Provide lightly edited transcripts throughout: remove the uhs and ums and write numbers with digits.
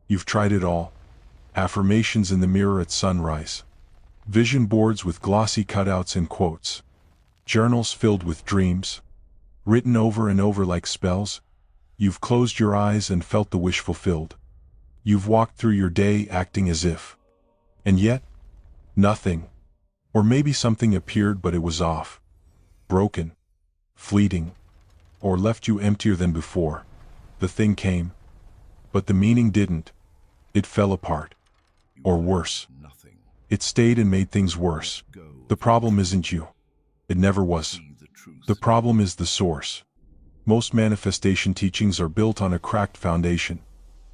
You've tried it all. Affirmations in the mirror at sunrise. Vision boards with glossy cutouts and quotes. Journals filled with dreams. Written over and over like spells. You've closed your eyes and felt the wish fulfilled. You've walked through your day acting as if. And yet, nothing. Or maybe something appeared but it was off. Broken. Fleeting. Or left you emptier than before. The thing came. But the meaning didn't. It fell apart. Or worse. It stayed and made things worse. The problem isn't you. It never was. The problem is the source. Most manifestation teachings are built on a cracked foundation.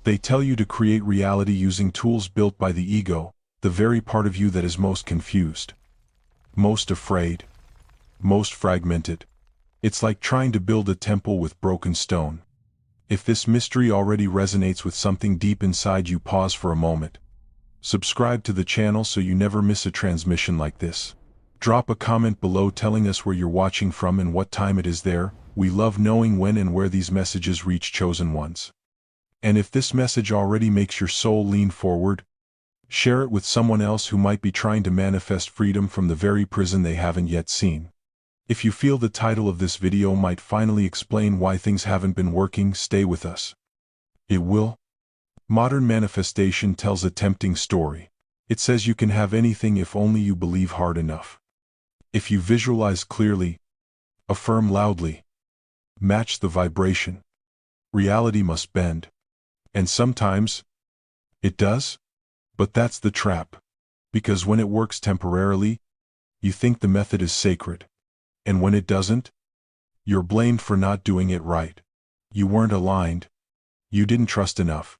They tell you to create reality using tools built by the ego, the very part of you that is most confused, most afraid, most fragmented. It's like trying to build a temple with broken stone. If this mystery already resonates with something deep inside you, pause for a moment. Subscribe to the channel so you never miss a transmission like this. Drop a comment below telling us where you're watching from and what time it is there. We love knowing when and where these messages reach chosen ones. And if this message already makes your soul lean forward, share it with someone else who might be trying to manifest freedom from the very prison they haven't yet seen. If you feel the title of this video might finally explain why things haven't been working, stay with us. It will. Modern manifestation tells a tempting story. It says you can have anything if only you believe hard enough. If you visualize clearly, affirm loudly, match the vibration, reality must bend. And sometimes, it does. But that's the trap. Because when it works temporarily, you think the method is sacred. And when it doesn't, you're blamed for not doing it right. You weren't aligned. You didn't trust enough.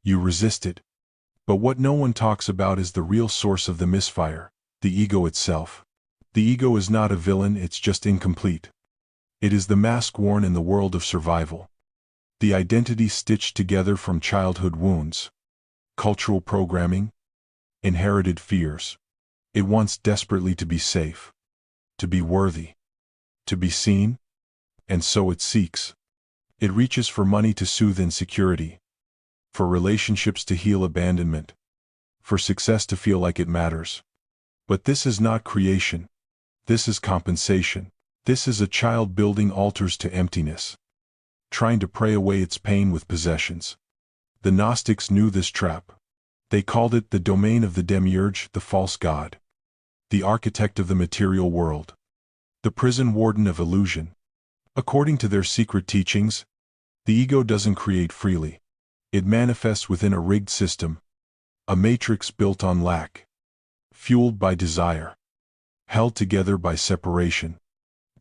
You resisted. But what no one talks about is the real source of the misfire, the ego itself. The ego is not a villain, it's just incomplete. It is the mask worn in the world of survival. The identity stitched together from childhood wounds, cultural programming, inherited fears. It wants desperately to be safe, to be worthy, to be seen, and so it seeks. It reaches for money to soothe insecurity, for relationships to heal abandonment, for success to feel like it matters. But this is not creation. This is compensation. This is a child building altars to emptiness, trying to pray away its pain with possessions. The Gnostics knew this trap. They called it the domain of the Demiurge, the false god, the architect of the material world, the prison warden of illusion. According to their secret teachings, the ego doesn't create freely. It manifests within a rigged system, a matrix built on lack, fueled by desire, held together by separation.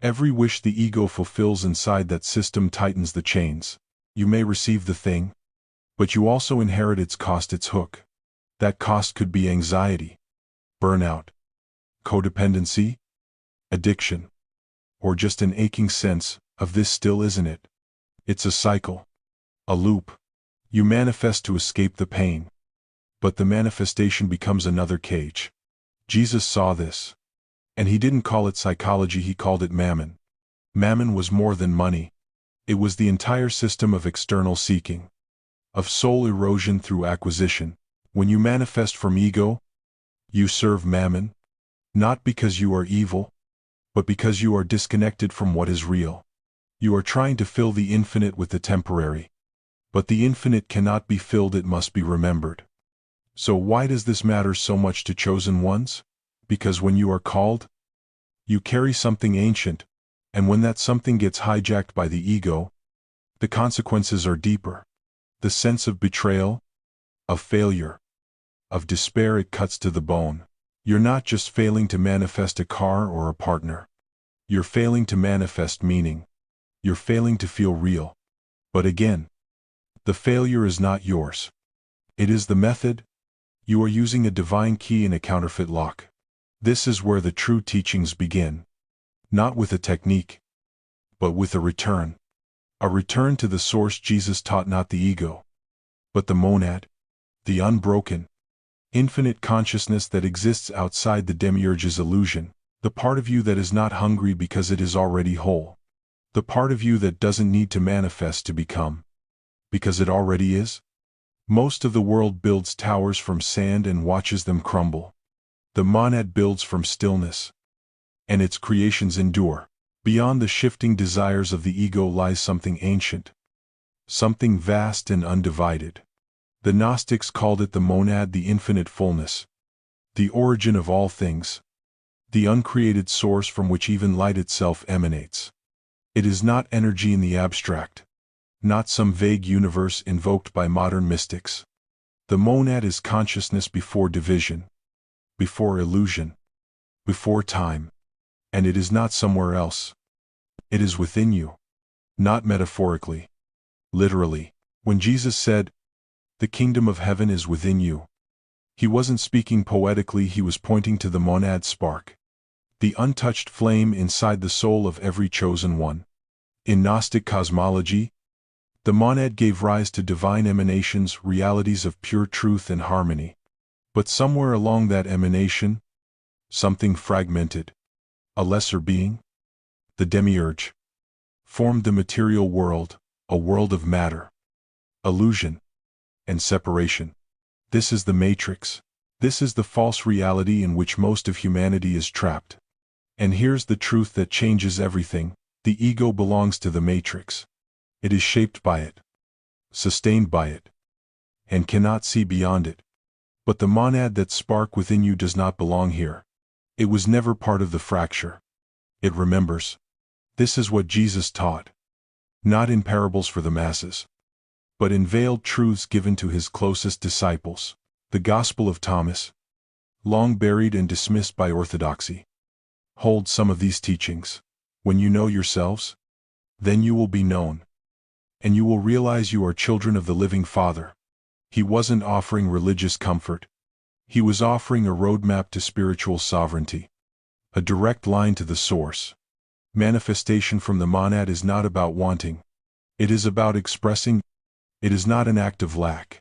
Every wish the ego fulfills inside that system tightens the chains. You may receive the thing, but you also inherit its cost, its hook. That cost could be anxiety, burnout, codependency, addiction, or just an aching sense of this still isn't it. It's a cycle, a loop. You manifest to escape the pain, but the manifestation becomes another cage. Jesus saw this, and he didn't call it psychology, he called it Mammon. Mammon was more than money. It was the entire system of external seeking, of soul erosion through acquisition. When you manifest from ego, you serve Mammon, not because you are evil, but because you are disconnected from what is real. You are trying to fill the infinite with the temporary. But the infinite cannot be filled, it must be remembered. So why does this matter so much to chosen ones? Because when you are called, you carry something ancient, and when that something gets hijacked by the ego, the consequences are deeper. The sense of betrayal, of failure, of despair, it cuts to the bone. You're not just failing to manifest a car or a partner. You're failing to manifest meaning. You're failing to feel real. But again, the failure is not yours. It is the method. You are using a divine key in a counterfeit lock. This is where the true teachings begin. Not with a technique, but with a return. A return to the source. Jesus taught not the ego, but the monad, the unbroken, infinite consciousness that exists outside the Demiurge's illusion, the part of you that is not hungry because it is already whole, the part of you that doesn't need to manifest to become, because it already is. Most of the world builds towers from sand and watches them crumble. The monad builds from stillness, and its creations endure. Beyond the shifting desires of the ego lies something ancient, something vast and undivided. The Gnostics called it the monad, the infinite fullness, the origin of all things, the uncreated source from which even light itself emanates. It is not energy in the abstract, not some vague universe invoked by modern mystics. The monad is consciousness before division, before illusion, before time, and it is not somewhere else. It is within you, not metaphorically, literally. When Jesus said, "The kingdom of heaven is within you," he wasn't speaking poetically, he was pointing to the monad spark, the untouched flame inside the soul of every chosen one. In Gnostic cosmology, the monad gave rise to divine emanations, realities of pure truth and harmony. But somewhere along that emanation, something fragmented, a lesser being, the Demiurge, formed the material world, a world of matter, illusion, and separation. This is the matrix. This is the false reality in which most of humanity is trapped. And here's the truth that changes everything: the ego belongs to the matrix. It is shaped by it, sustained by it, and cannot see beyond it. But the monad, that spark within you, does not belong here. It was never part of the fracture. It remembers. This is what Jesus taught, not in parables for the masses, but in veiled truths given to his closest disciples. The Gospel of Thomas, long buried and dismissed by orthodoxy, holds some of these teachings. When you know yourselves, then you will be known, and you will realize you are children of the living Father. He wasn't offering religious comfort. He was offering a roadmap to spiritual sovereignty, a direct line to the source. Manifestation from the monad is not about wanting. It is about expressing. It is not an act of lack.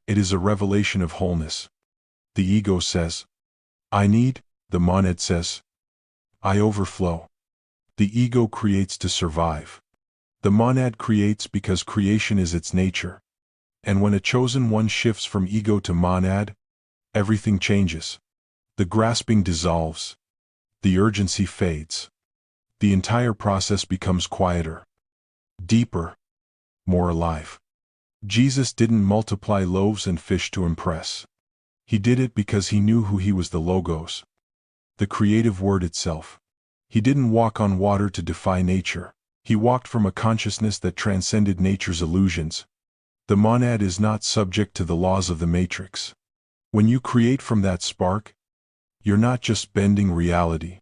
It is a revelation of wholeness. The ego says, "I need," the monad says, "I overflow." The ego creates to survive. The monad creates because creation is its nature. And when a chosen one shifts from ego to monad, everything changes. The grasping dissolves. The urgency fades. The entire process becomes quieter, deeper, more alive. Jesus didn't multiply loaves and fish to impress. He did it because he knew who he was: the Logos, the creative word itself. He didn't walk on water to defy nature. He walked from a consciousness that transcended nature's illusions. The monad is not subject to the laws of the matrix. When you create from that spark, you're not just bending reality.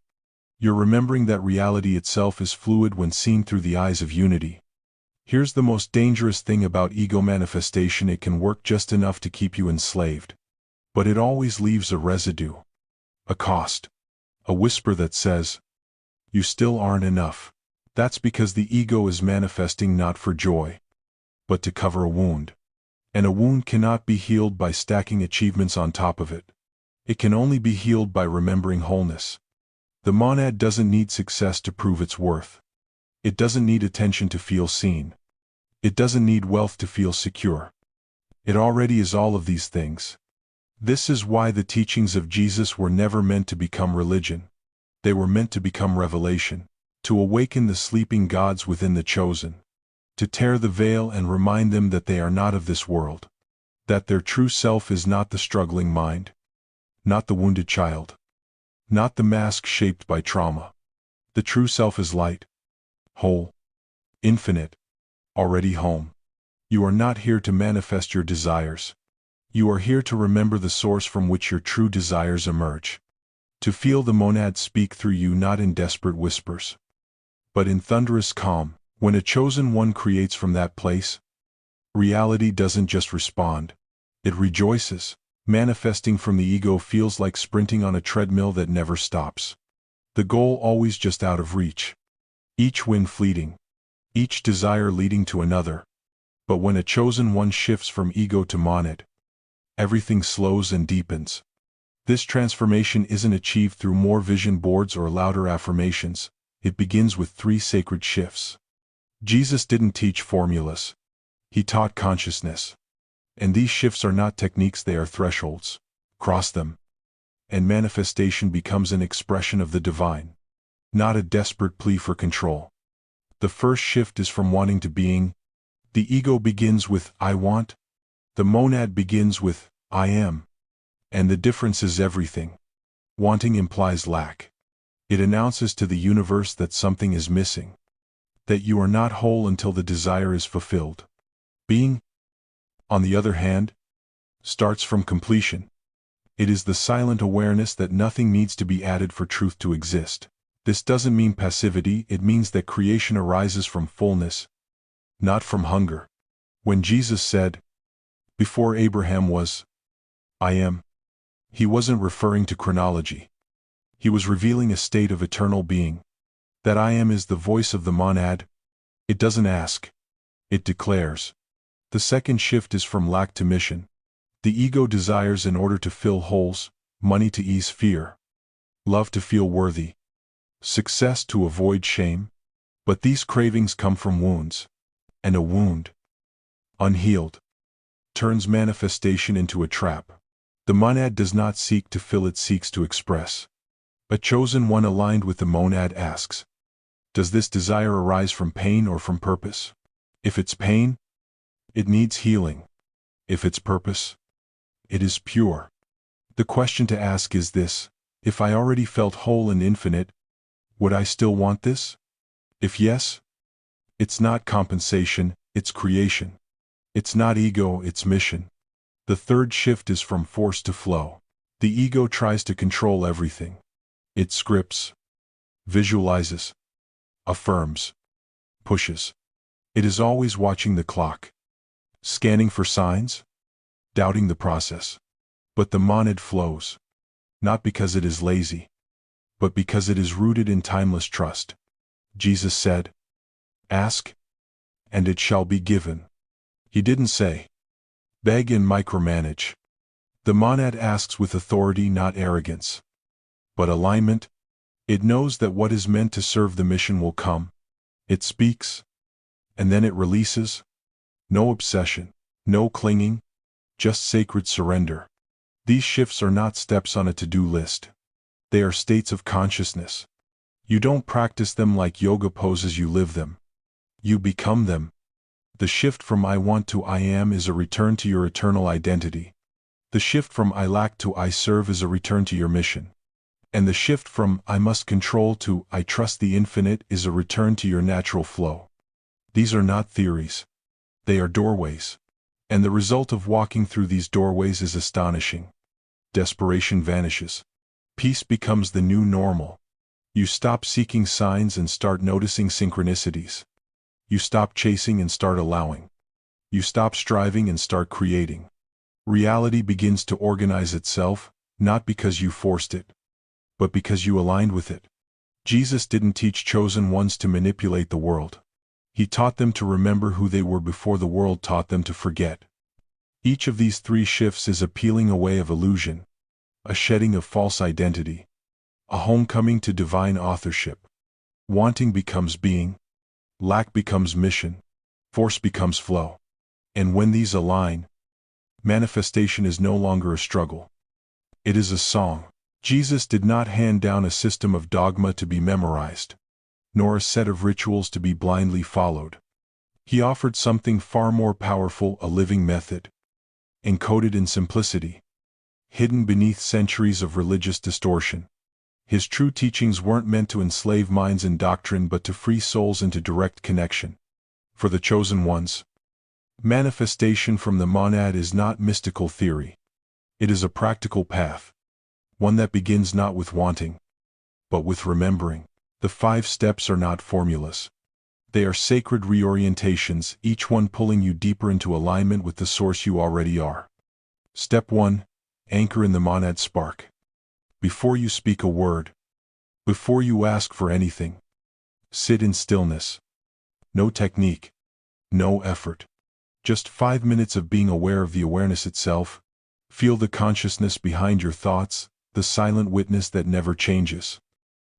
You're remembering that reality itself is fluid when seen through the eyes of unity. Here's the most dangerous thing about ego manifestation: it can work just enough to keep you enslaved. But it always leaves a residue, a cost, a whisper that says, "You still aren't enough." That's because the ego is manifesting not for joy, but to cover a wound. And a wound cannot be healed by stacking achievements on top of it. It can only be healed by remembering wholeness. The monad doesn't need success to prove its worth. It doesn't need attention to feel seen. It doesn't need wealth to feel secure. It already is all of these things. This is why the teachings of Jesus were never meant to become religion. They were meant to become revelation, to awaken the sleeping gods within the chosen, to tear the veil and remind them that they are not of this world, that their true self is not the struggling mind, not the wounded child, not the mask shaped by trauma. The true self is light, whole, infinite, already home. You are not here to manifest your desires. You are here to remember the source from which your true desires emerge. To feel the monad speak through you, not in desperate whispers, but in thunderous calm. When a chosen one creates from that place, reality doesn't just respond, it rejoices. Manifesting from the ego feels like sprinting on a treadmill that never stops. The goal always just out of reach. Each win fleeting. Each desire leading to another. But when a chosen one shifts from ego to monad, everything slows and deepens. This transformation isn't achieved through more vision boards or louder affirmations. It begins with 3 sacred shifts. Jesus didn't teach formulas. He taught consciousness. And these shifts are not techniques, they are thresholds. Cross them, and manifestation becomes an expression of the divine, not a desperate plea for control. The first shift is from wanting to being. The ego begins with I want, the monad begins with I am. And the difference is everything. Wanting implies lack. It announces to the universe that something is missing, that you are not whole until the desire is fulfilled. Being, on the other hand, starts from completion. It is the silent awareness that nothing needs to be added for truth to exist. This doesn't mean passivity, it means that creation arises from fullness, not from hunger. When Jesus said, "Before Abraham was, I am," he wasn't referring to chronology. He was revealing a state of eternal being. That I am is the voice of the monad. It doesn't ask, it declares. The second shift is from lack to mission. The ego desires in order to fill holes, money to ease fear, love to feel worthy, success to avoid shame. But these cravings come from wounds. And a wound, unhealed, turns manifestation into a trap. The monad does not seek to fill, it seeks to express. A chosen one aligned with the monad asks, does this desire arise from pain or from purpose? If it's pain, it needs healing. If it's purpose, it is pure. The question to ask is this: if I already felt whole and infinite, would I still want this? If yes, it's not compensation, it's creation. It's not ego, it's mission. The third shift is from force to flow. The ego tries to control everything. It scripts, visualizes, affirms, pushes. It is always watching the clock, scanning for signs, doubting the process. But the monad flows, not because it is lazy, but because it is rooted in timeless trust. Jesus said, "Ask, and it shall be given." He didn't say, "Beg and micromanage." The monad asks with authority, not arrogance, but alignment. It knows that what is meant to serve the mission will come. It speaks, and then it releases. No obsession, no clinging, just sacred surrender. These shifts are not steps on a to-do list. They are states of consciousness. You don't practice them like yoga poses, you live them. You become them. The shift from I want to I am is a return to your eternal identity. The shift from I lack to I serve is a return to your mission. And the shift from I must control to I trust the infinite is a return to your natural flow. These are not theories. They are doorways. And the result of walking through these doorways is astonishing. Desperation vanishes. Peace becomes the new normal. You stop seeking signs and start noticing synchronicities. You stop chasing and start allowing. You stop striving and start creating. Reality begins to organize itself, not because you forced it, but because you aligned with it. Jesus didn't teach chosen ones to manipulate the world. He taught them to remember who they were before the world taught them to forget. Each of these three shifts is a peeling away of illusion, a shedding of false identity, a homecoming to divine authorship. Wanting becomes being, lack becomes mission, force becomes flow. And when these align, manifestation is no longer a struggle. It is a song. Jesus did not hand down a system of dogma to be memorized, nor a set of rituals to be blindly followed. He offered something far more powerful, a living method, encoded in simplicity, hidden beneath centuries of religious distortion. His true teachings weren't meant to enslave minds in doctrine but to free souls into direct connection. For the chosen ones, manifestation from the monad is not mystical theory. It is a practical path, one that begins not with wanting, but with remembering. The 5 steps are not formulas. They are sacred reorientations, each one pulling you deeper into alignment with the source you already are. Step 1. Anchor in the monad spark. Before you speak a word, before you ask for anything, sit in stillness. No technique, no effort. Just 5 minutes of being aware of the awareness itself. Feel the consciousness behind your thoughts, the silent witness that never changes.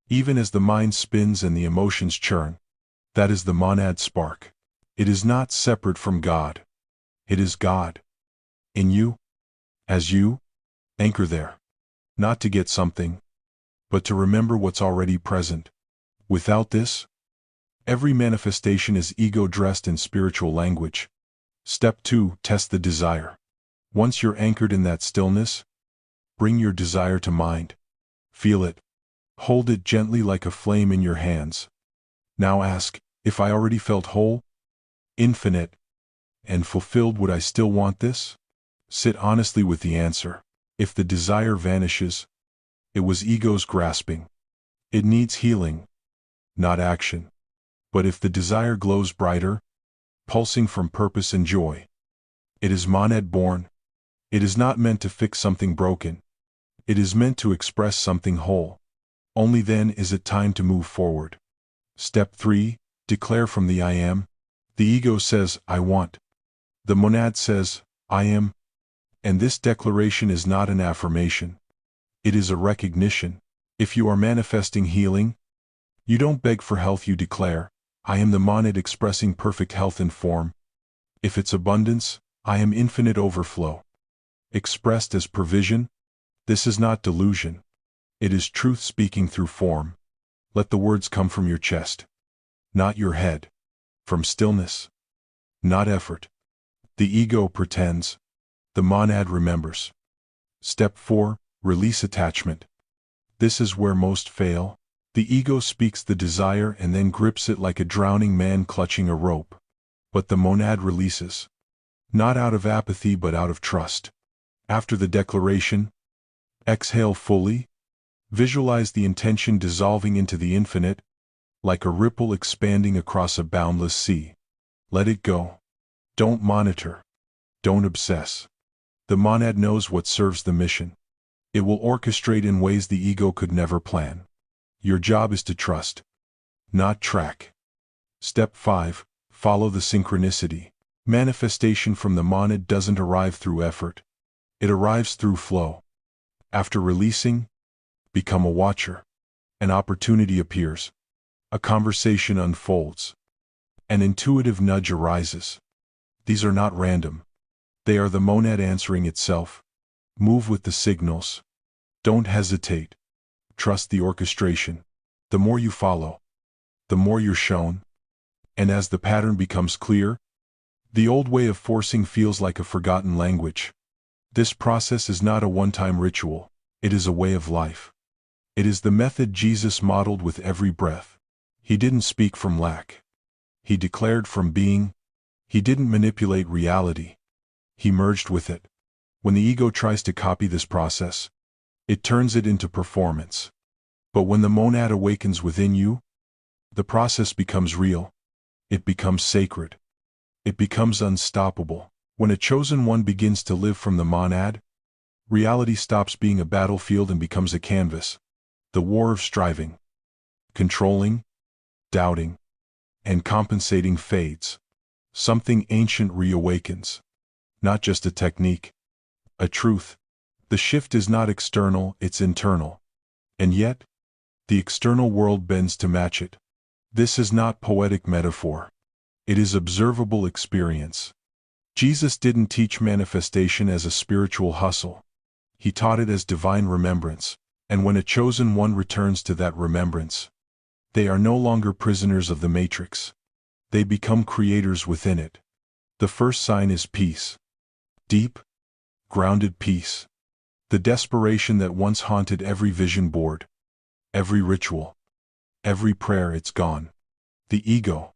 Even as the mind spins and the emotions churn, that is the monad spark. It is not separate from God. It is God. In you, as you, anchor there. Not to get something, but to remember what's already present. Without this, every manifestation is ego dressed in spiritual language. Step 2. Test the desire. Once you're anchored in that stillness, bring your desire to mind. Feel it. Hold it gently like a flame in your hands. Now ask, if I already felt whole, infinite, and fulfilled, would I still want this? Sit honestly with the answer. If the desire vanishes, it was ego's grasping. It needs healing, not action. But if the desire glows brighter, pulsing from purpose and joy, it is monad born. It is not meant to fix something broken. It is meant to express something whole. Only then is it time to move forward. Step 3. Declare from the I am. The ego says, I want. The monad says, I am. And this declaration is not an affirmation. It is a recognition. If you are manifesting healing, you don't beg for health, you declare, I am the monad expressing perfect health in form. If it's abundance, I am infinite overflow. Expressed as provision, this is not delusion. It is truth speaking through form. Let the words come from your chest, not your head. From stillness, not effort. The ego pretends. The monad remembers. Step 4. Release attachment. This is where most fail. The ego speaks the desire and then grips it like a drowning man clutching a rope. But the monad releases. Not out of apathy but out of trust. After the declaration, exhale fully. Visualize the intention dissolving into the infinite, like a ripple expanding across a boundless sea. Let it go. Don't monitor. Don't obsess. The monad knows what serves the mission. It will orchestrate in ways the ego could never plan. Your job is to trust, not track. Step 5. Follow the synchronicity. Manifestation from the monad doesn't arrive through effort. It arrives through flow. After releasing, become a watcher. An opportunity appears. A conversation unfolds. An intuitive nudge arises. These are not random. They are the monad answering itself. Move with the signals. Don't hesitate. Trust the orchestration. The more you follow, the more you're shown. And as the pattern becomes clear, the old way of forcing feels like a forgotten language. This process is not a one-time ritual. It is a way of life. It is the method Jesus modeled with every breath. He didn't speak from lack. He declared from being. He didn't manipulate reality. He merged with it. When the ego tries to copy this process, it turns it into performance. But when the monad awakens within you, the process becomes real. It becomes sacred. It becomes unstoppable. When a chosen one begins to live from the monad, reality stops being a battlefield and becomes a canvas. The war of striving, controlling, doubting, and compensating fades. Something ancient reawakens. Not just a technique, a truth. The shift is not external, it's internal. And yet, the external world bends to match it. This is not poetic metaphor. It is observable experience. Jesus didn't teach manifestation as a spiritual hustle. He taught it as divine remembrance. And when a chosen one returns to that remembrance, they are no longer prisoners of the matrix. They become creators within it. The first sign is peace. Deep, grounded peace. The desperation that once haunted every vision board, every ritual, every prayer, it's gone. The ego,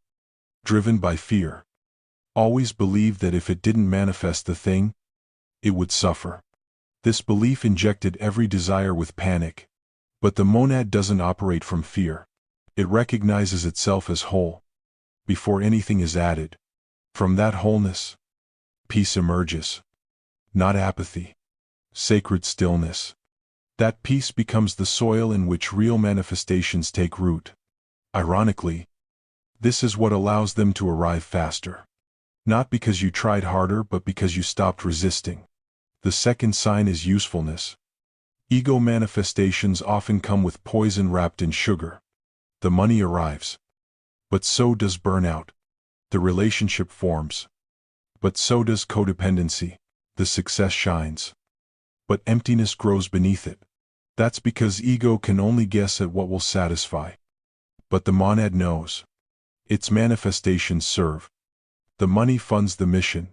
driven by fear, always believed that if it didn't manifest the thing, it would suffer. This belief injected every desire with panic. But the monad doesn't operate from fear. It recognizes itself as whole before anything is added. From that wholeness, peace emerges. Not apathy. Sacred stillness. That peace becomes the soil in which real manifestations take root. Ironically, this is what allows them to arrive faster. Not because you tried harder, but because you stopped resisting. The second sign is usefulness. Ego manifestations often come with poison wrapped in sugar. The money arrives. But so does burnout. The relationship forms. But so does codependency. the success shines. But emptiness grows beneath it. That's because ego can only guess at what will satisfy. But the monad knows. Its manifestations serve. The money funds the mission.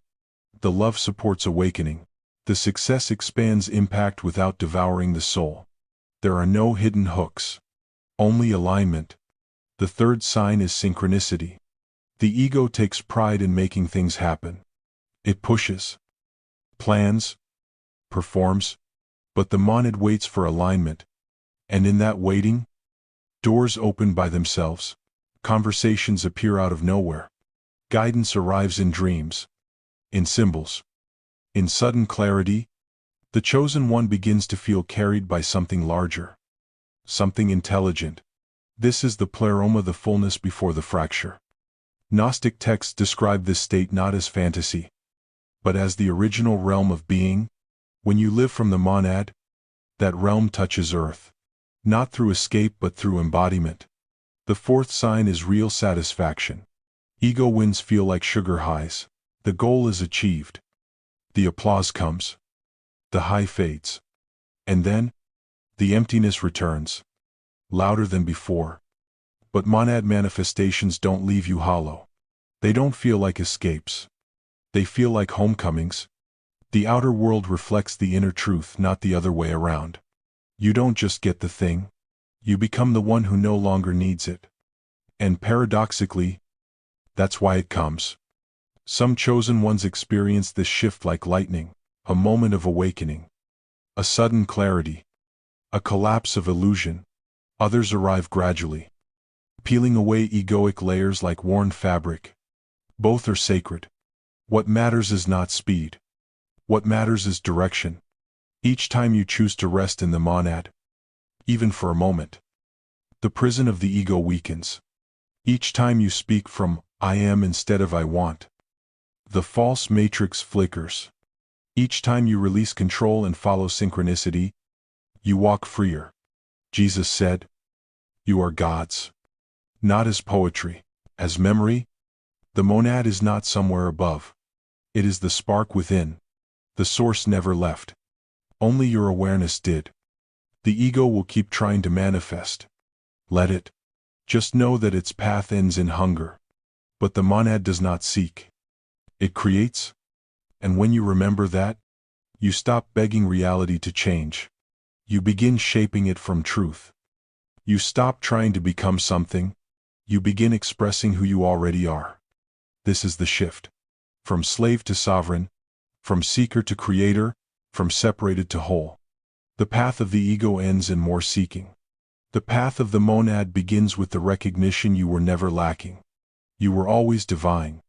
The love supports awakening. The success expands impact without devouring the soul. There are no hidden hooks. Only alignment. The third sign is synchronicity. The ego takes pride in making things happen. It pushes, plans, performs, but the monad waits for alignment. And in that waiting, doors open by themselves. Conversations appear out of nowhere. Guidance arrives in dreams, in symbols, in sudden clarity. The chosen one begins to feel carried by something larger, something intelligent. This is the pleroma, the fullness before the fracture. Gnostic texts describe this state not as fantasy, but as the original realm of being. When you live from the monad, that realm touches earth, not through escape but through embodiment. The fourth sign is real satisfaction. Ego wins feel like sugar highs. The goal is achieved. The applause comes. The high fades. And then, the emptiness returns, louder than before. But monad manifestations don't leave you hollow. They don't feel like escapes. They feel like homecomings. The outer world reflects the inner truth, not the other way around. You don't just get the thing. You become the one who no longer needs it. And paradoxically, that's why it comes. Some chosen ones experience this shift like lightning, a moment of awakening, a sudden clarity, a collapse of illusion. Others arrive gradually, peeling away egoic layers like worn fabric. Both are sacred. What matters is not speed. What matters is direction. Each time you choose to rest in the monad, even for a moment, the prison of the ego weakens. Each time you speak from I am instead of I want, the false matrix flickers. Each time you release control and follow synchronicity, you walk freer. Jesus said, "You are God's." Not as poetry, as memory. The monad is not somewhere above. It is the spark within. The source never left. Only your awareness did. The ego will keep trying to manifest. Let it. Just know that its path ends in hunger. But the monad does not seek. It creates. And when you remember that, you stop begging reality to change. You begin shaping it from truth. You stop trying to become something. You begin expressing who you already are. This is the shift. From slave to sovereign, from seeker to creator, from separated to whole. The path of the ego ends in more seeking. The path of the monad begins with the recognition you were never lacking. You were always divine.